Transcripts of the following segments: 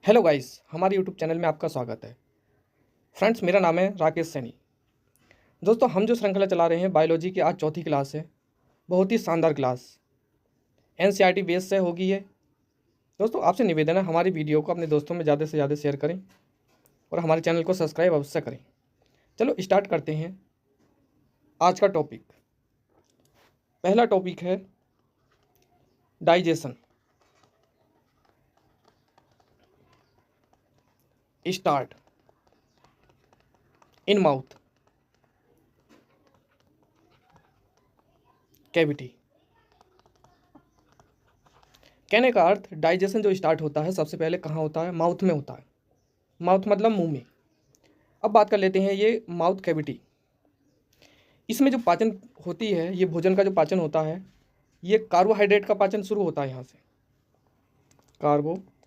Hello guys, हमारे YouTube channel में आपका स्वागत है। फ्रेंड्स, मेरा नाम है राकेश सैनी। दोस्तों, हम जो श्रृंखला चला रहे हैं बायोलॉजी की, आज चौथी क्लास है। बहुत ही शानदार क्लास एनसीईआरटी बेस से होगी ये। दोस्तों, आपसे निवेदन है हमारी वीडियो को अपने दोस्तों में ज़्यादा से ज़्यादा शेयर करें और हमारे चैनल को सब्सक्राइब अवश्य करें। चलो स्टार्ट करते हैं आज का टॉपिक। पहला टॉपिक है digestion. Start in mouth cavity. कहने का अर्थ, डाइजेशन जो स्टार्ट होता है सबसे पहले कहाँ होता है? माउथ में होता है। माउथ मतलब मुंह में। अब बात कर लेते हैं ये माउथ कैविटी। इसमें जो पाचन होती है, ये भोजन का जो पाचन होता है, ये कार्बोहाइड्रेट का पाचन शुरू होता है यहाँ से। कार्बोहाइड्रेट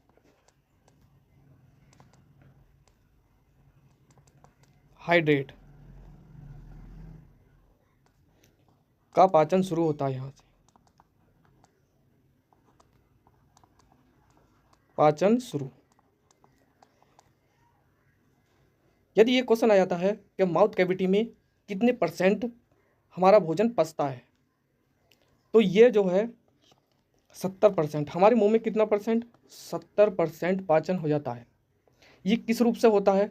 का पाचन शुरू होता है यहाँ से। पाचन शुरू। यदि ये क्वेश्चन आ जाता है कि माउथ कैविटी में कितने परसेंट हमारा भोजन पचता है, तो ये जो है 70%। हमारे मुंह में कितना परसेंट? 70% पाचन हो जाता है। ये किस रूप से होता है?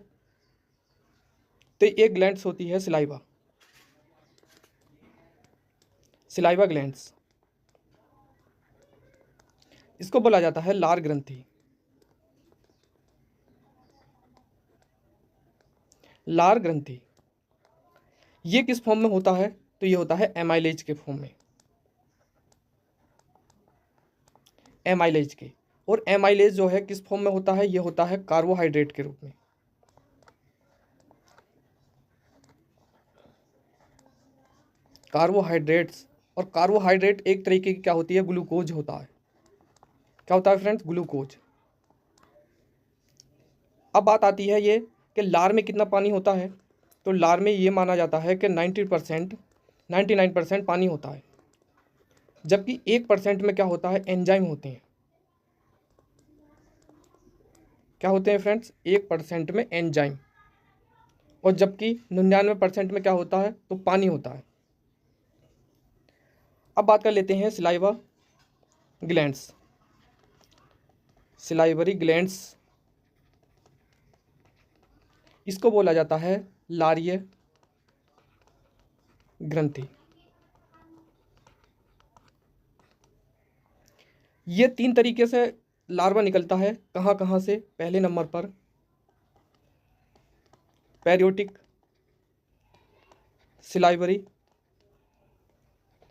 तो एक ग्लैंड्स होती है सिलाइवा ग्लैंड्स। इसको बोला जाता है लार ग्रंथि। लार ग्रंथि ये किस फॉर्म में होता है? तो ये होता है एमाइलेज के फॉर्म में। एमाइलेज के। और एमाइलेज जो है किस फॉर्म में होता है? ये होता है कार्बोहाइड्रेट के रूप में। कार्बोहाइड्रेट्स। और कार्बोहाइड्रेट एक तरीके की क्या होती है? ग्लूकोज होता है। क्या होता है फ्रेंड्स? ग्लूकोज। अब बात आती है ये कि लार में कितना पानी होता है। तो लार में ये माना जाता है कि 99% पानी होता है, जबकि 1% में क्या होता है? एंजाइम होते हैं। क्या होते हैं फ्रेंड्स? 1% में एंजाइम। और जबकि 99% में क्या होता है? तो पानी होता है। अब बात कर लेते हैं सिलाइवा ग्लैंड्स। सिलाइवरी ग्लैंड्स, इसको बोला जाता है लारीय ग्रंथि। ये 3 तरीके से लार्वा निकलता है। कहाँ कहाँ से? पहले नंबर पर पेरियोटिक सिलाइवरी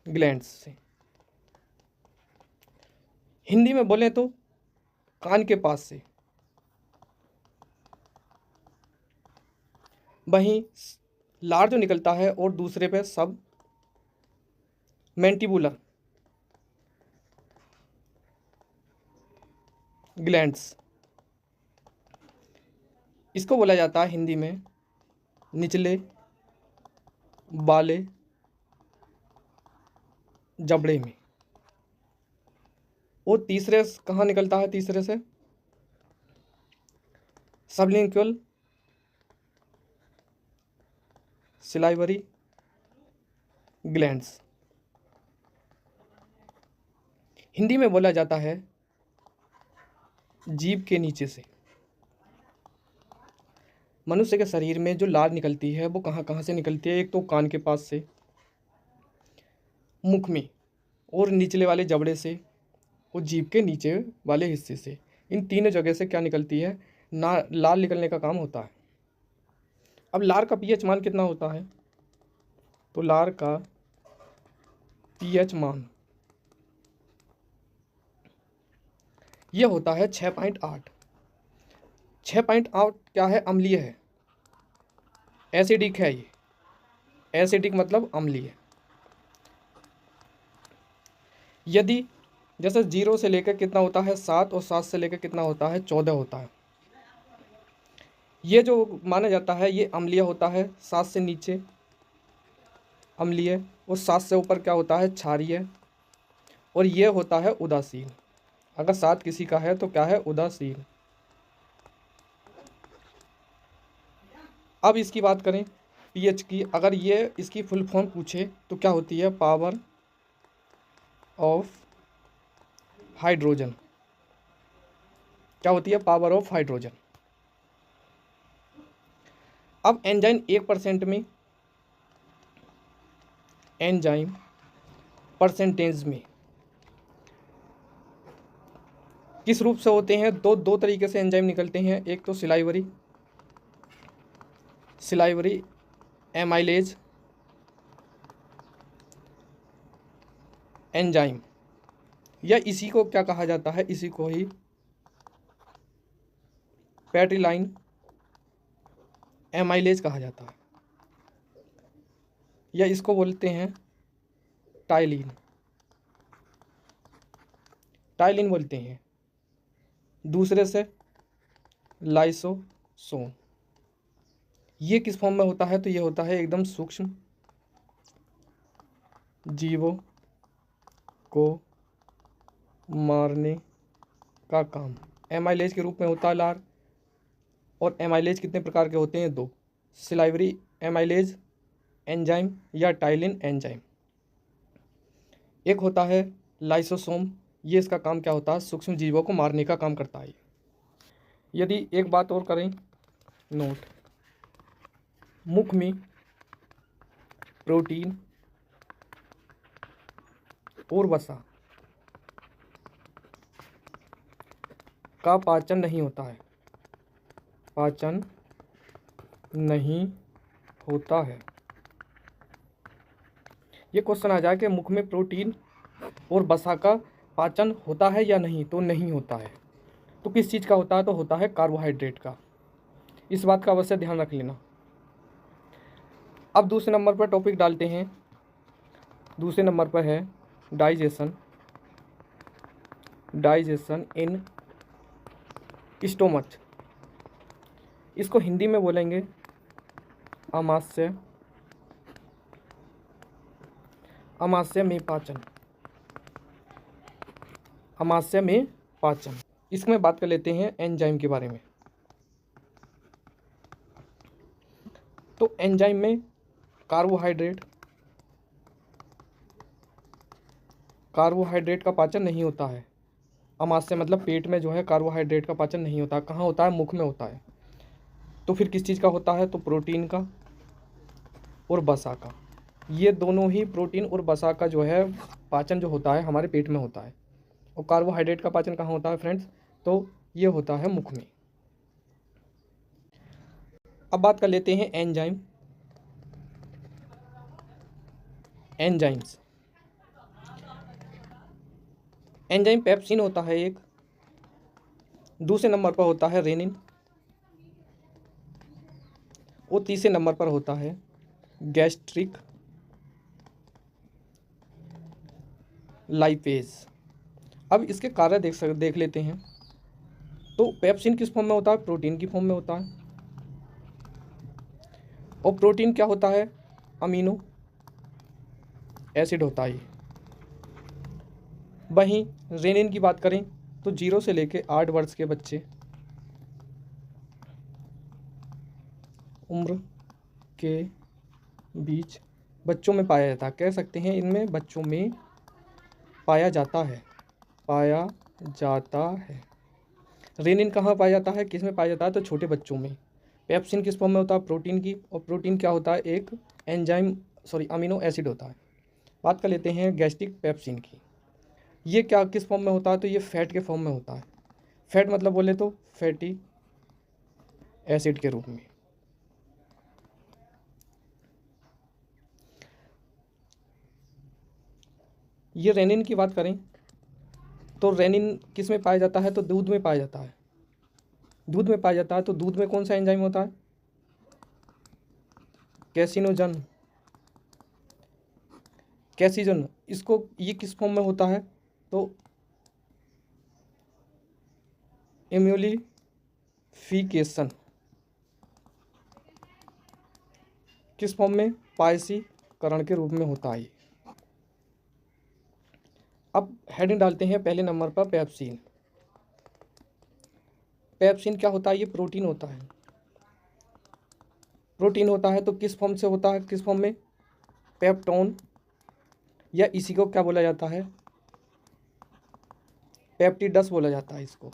ग्लैंड्स से। हिंदी में बोलें तो कान के पास से। वहीं लार जो निकलता है और दूसरे पे सब मैंटिबुलर ग्लैंड्स। इसको बोला जाता है हिंदी में निचले बाले जबड़े में। और तीसरे कहाँ निकलता है? तीसरे से सबलिंगुअल सिलाइवरी ग्लैंड्स। हिंदी में बोला जाता है जीभ के नीचे से। मनुष्य के शरीर में जो लार निकलती है वो कहाँ कहाँ से निकलती है? एक तो कान के पास से, मुख में, और निचले वाले जबड़े से, और जीभ के नीचे वाले हिस्से से। इन तीनों जगह से क्या निकलती है? ना लार निकलने का काम होता है। अब लार का पीएच मान कितना होता है? तो लार का पीएच मान यह होता है 6.8। 6.8 क्या है? अम्लीय है, एसिडिक है ये। एसिडिक मतलब अम्लीय। यदि जैसे 0 से लेकर कितना होता है? 7, और 7 से लेकर कितना होता है? 14 होता है। ये जो माना जाता है ये अम्लीय होता है। 7 से नीचे अम्लीय, और 7 से ऊपर क्या होता है? क्षारीय। और ये होता है उदासीन। अगर 7 किसी का है तो क्या है? उदासीन। अब इसकी बात करें पीएच की, अगर ये इसकी फुल फॉर्म पूछे तो क्या होती है, पावर ऑफ हाइड्रोजन। क्या होती है, पावर ऑफ हाइड्रोजन। अब एंजाइम 1% में, एंजाइम परसेंटेज में किस रूप से होते हैं, दो तरीके से एंजाइम निकलते हैं। एक तो सिलाइवरी एमाइलेज एंजाइम, या इसी को क्या कहा जाता है, इसी को ही पैट्रिलाइन एमाइलेज कहा जाता है, या इसको बोलते हैं टाइलिन बोलते हैं, दूसरे से लाइसोसोम। ये किस फॉर्म में होता है, तो ये होता है एकदम सूक्ष्म जीवों को मारने का काम। एमाइलेज के रूप में होता है लार। और एमाइलेज कितने प्रकार के होते हैं, 2, सिलाइवरी एमाइलेज एंजाइम या टाइलिन एंजाइम। एक होता है लाइसोसोम, ये इसका काम क्या होता है, सूक्ष्म जीवों को मारने का काम करता है। यदि एक बात और करें नोट, मुख में प्रोटीन और वसा का पाचन नहीं होता है, पाचन नहीं होता है। ये क्वेश्चन आ जाए कि मुख में प्रोटीन और वसा का पाचन होता है या नहीं, तो नहीं होता है। तो किस चीज़ का होता है, तो होता है कार्बोहाइड्रेट का। इस बात का अवश्य ध्यान रख लेना। अब दूसरे नंबर पर टॉपिक डालते हैं। दूसरे नंबर पर है डाइजेशन इन स्टोमच। इसको हिंदी में बोलेंगे आमाशय में पाचन। आमाशय में पाचन। इसमें बात कर लेते हैं एंजाइम के बारे में। तो एंजाइम में कार्बोहाइड्रेट का पाचन नहीं होता है। आमाशय मतलब पेट में जो है कार्बोहाइड्रेट का पाचन नहीं होता। कहाँ होता है, मुख में होता है। तो फिर किस चीज़ का होता है, तो प्रोटीन का और वसा का। ये दोनों ही प्रोटीन और वसा का जो है पाचन जो होता है हमारे पेट में होता है। और कार्बोहाइड्रेट का पाचन कहाँ होता है फ्रेंड्स, तो ये होता है मुख में। अब बात कर लेते हैं एंजाइम्स। एंजाइम पेप्सिन होता है एक, दूसरे नंबर पर होता है रेनिन, और तीसरे नंबर पर होता है गैस्ट्रिक लाइपेज। अब इसके कार्य देख लेते हैं। तो पेप्सिन किस फॉर्म में होता है, प्रोटीन की फॉर्म में होता है। और प्रोटीन क्या होता है, अमीनो एसिड होता है। वहीं रेनिन की बात करें तो 0 से लेकर 8 वर्ष के बच्चे उम्र के बीच बच्चों में पाया जाता है। कह सकते हैं इनमें बच्चों में पाया जाता है। रेनिन कहाँ पाया जाता है, किस में पाया जाता है, तो छोटे बच्चों में। पेप्सिन किस फॉर्म में होता है, प्रोटीन की। और प्रोटीन क्या होता है, एक अमीनो एसिड होता है। बात कर लेते हैं गैस्ट्रिक पेप्सिन की। ये क्या किस फॉर्म में होता है, तो ये फैट के फॉर्म में होता है। फैट मतलब बोले तो फैटी एसिड के रूप में। ये रेनिन की बात करें तो रेनिन किस में पाया जाता है, तो दूध में पाया जाता है। दूध में पाया जाता है, तो दूध में कौन सा एंजाइम होता है, कैसिजन। इसको ये किस फॉर्म में होता है, तो एम्यूलिफिकेशन किस फॉर्म में, पायसीकरण के रूप में होता है। अब हेडिंग डालते हैं पहले नंबर पर पेप्सिन। पेप्सिन क्या होता है, ये प्रोटीन होता है। प्रोटीन होता है तो किस फॉर्म से होता है, किस फॉर्म में, पेप्टोन, या इसी को क्या बोला जाता है, पेप्टिडस बोला जाता है इसको।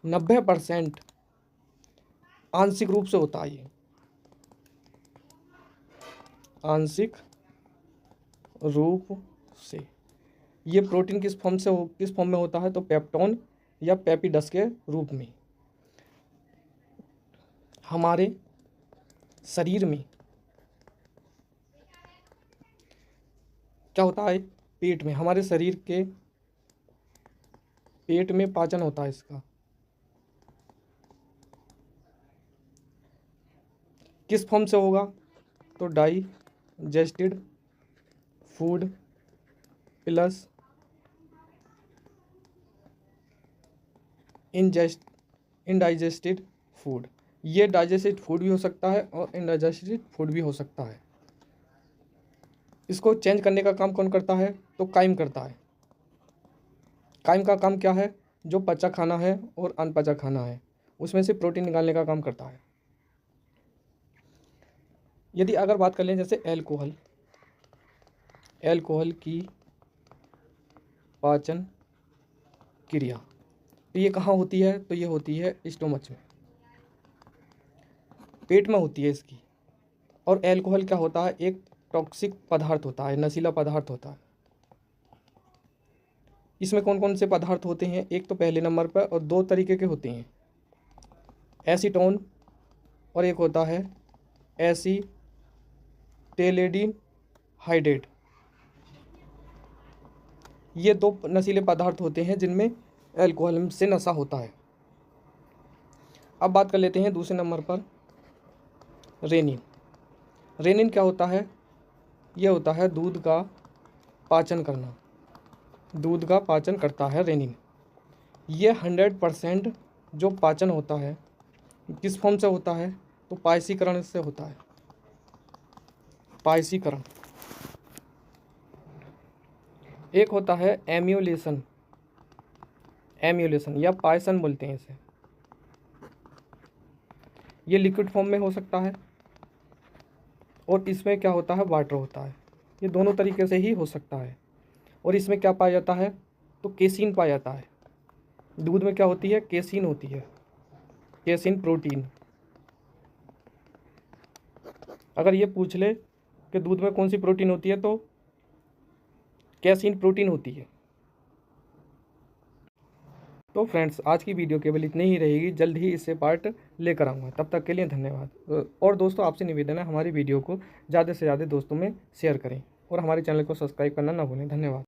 90% आंशिक रूप से होता है ये, आंशिक रूप से। ये प्रोटीन किस फॉर्म में होता है, तो पेप्टोन या पेप्टिडस के रूप में। हमारे शरीर में क्या होता है, पेट में, हमारे शरीर के पेट में पाचन होता है इसका। किस फॉर्म से होगा, तो डाइजेस्टेड फूड प्लस इनडाइजेस्टेड फूड। ये डाइजेस्टेड फूड भी हो सकता है और इनडाइजेस्टेड फूड भी हो सकता है। इसको चेंज करने का काम कौन करता है, तो काइम करता है। काइम का काम क्या है, जो पचा खाना है और अनपचा खाना है उसमें से प्रोटीन निकालने का काम करता है। यदि अगर बात कर लें जैसे एल्कोहल की पाचन क्रिया, तो ये कहाँ होती है, तो ये होती है स्टोमच में, पेट में होती है इसकी। और एल्कोहल क्या होता है, एक टॉक्सिक पदार्थ होता है, नशीला पदार्थ होता है। इसमें कौन कौन से पदार्थ होते हैं, एक तो पहले नंबर पर, और दो तरीके के होते हैं, एसीटोन और एक होता है एसीटेलेडीन हाइड्रेट। ये दो नशीले पदार्थ होते हैं जिनमें अल्कोहल से नशा होता है। अब बात कर लेते हैं दूसरे नंबर पर रेनिन। रेनिन क्या होता है, यह होता है दूध का पाचन करना, दूध का पाचन करता है रेनिन। ये 100% जो पाचन होता है किस फॉर्म से होता है, तो पायसीकरण से होता है, पायसीकरण। एक होता है एम्यूलेशन या पायसन बोलते हैं इसे। ये लिक्विड फॉर्म में हो सकता है और इसमें क्या होता है, वाटर होता है। ये दोनों तरीके से ही हो सकता है। और इसमें क्या पाया जाता है, तो केसीन पाया जाता है। दूध में क्या होती है, केसीन होती है, केसीन प्रोटीन। अगर ये पूछ ले कि दूध में कौन सी प्रोटीन होती है, तो केसीन प्रोटीन होती है। तो फ्रेंड्स, आज की वीडियो केवल इतनी ही रहेगी, जल्द ही इससे पार्ट लेकर आऊँगा। तब तक के लिए धन्यवाद। और दोस्तों, आपसे निवेदन है हमारी वीडियो को ज़्यादा से ज़्यादा दोस्तों में शेयर करें और हमारे चैनल को सब्सक्राइब करना ना भूलें। धन्यवाद।